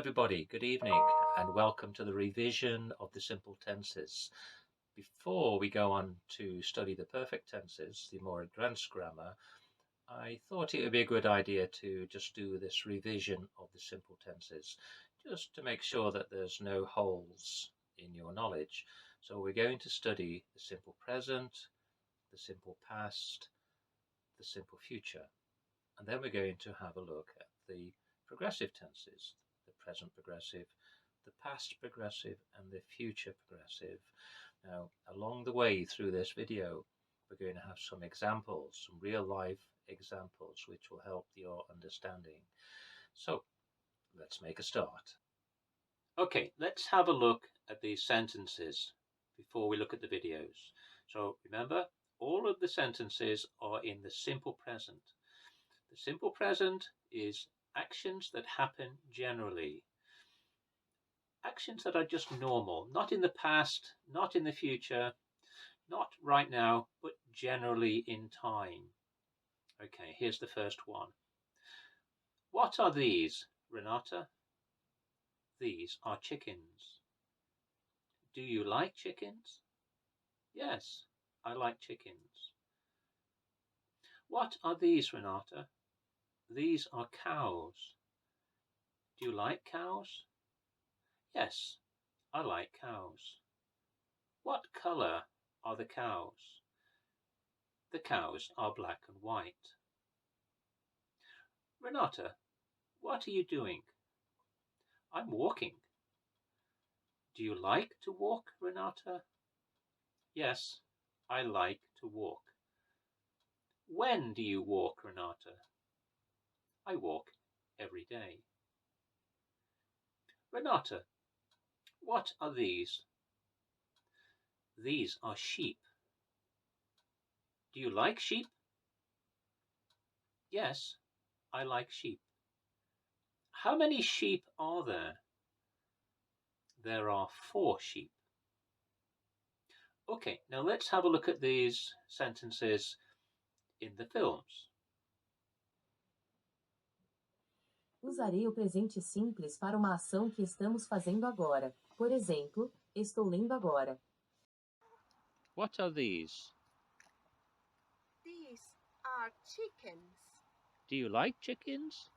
everybody, good evening and welcome to the revision of the simple tenses. Before we go on to study the perfect tenses, the more advanced grammar, I thought it would be a good idea to just do this revision of the simple tenses, just to make sure that there's no holes in your knowledge. So we're going to study the simple present, the simple past, the simple future, and then we're going to have a look at the progressive tenses, the present progressive, the past progressive, and the future progressive. Now, along the way through this video, we're going to have some examples, some real life examples, which will help your understanding. So, let's make a start. Okay, let's have a look at these sentences before we look at the videos. So, remember, all of the sentences are in the simple present. The simple present is actions that happen generally. Actions that are just normal, not in the past, not in the future, not right now, but generally in time. Okay, here's the first one. What are these, Renata? These are chickens. Do you like chickens? Yes, I like chickens. What are these, Renata? These are cows. Do you like cows? Yes, I like cows. What colour are the cows? The cows are black and white. Renata, what are you doing? I'm walking. Do you like to walk, Renata? Yes, I like to walk. When do you walk, Renata? I walk every day. Renata, what are these? These are sheep. Do you like sheep? Yes, I like sheep. How many sheep are there? There are 4 sheep. Okay, now let's have a look at these sentences in the films. Usarei o presente simples para uma ação que estamos fazendo agora. Por exemplo, estou lendo agora. What are these? These are chickens. Do you like chickens?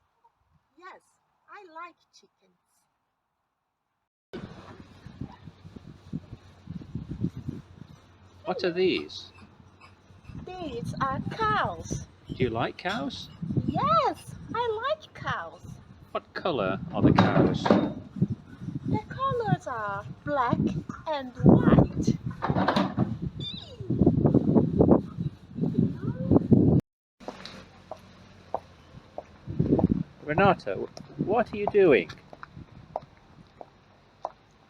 Yes, I like chickens. What are these? These are cows. Do you like cows? Yes, I like cows. What colour are the cows? The colors are black and white. Renata, what are you doing?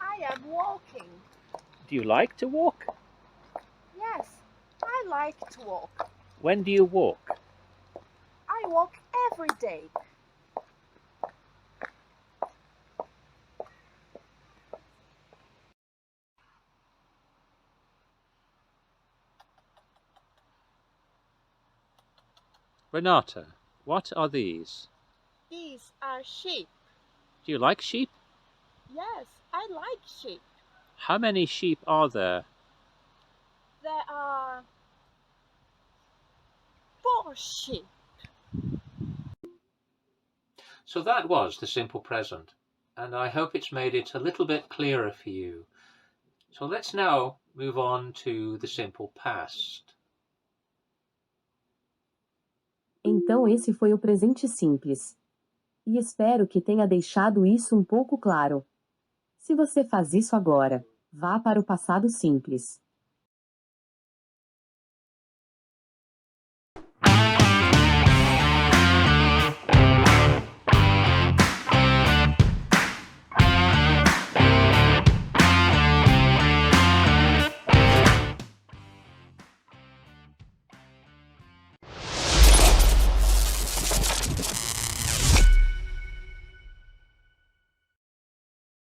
I am walking. Do you like to walk? Yes, I like to walk. When do you walk? I walk every day. Renata, what are these? These are sheep. Do you like sheep? Yes, I like sheep. How many sheep are there? There are 4 sheep. So that was the simple present, and I hope it's made it a little bit clearer for you. So let's now move on to the simple past. Então esse foi o presente simples. E espero que tenha deixado isso um pouco claro. Se você faz isso agora, vá para o passado simples.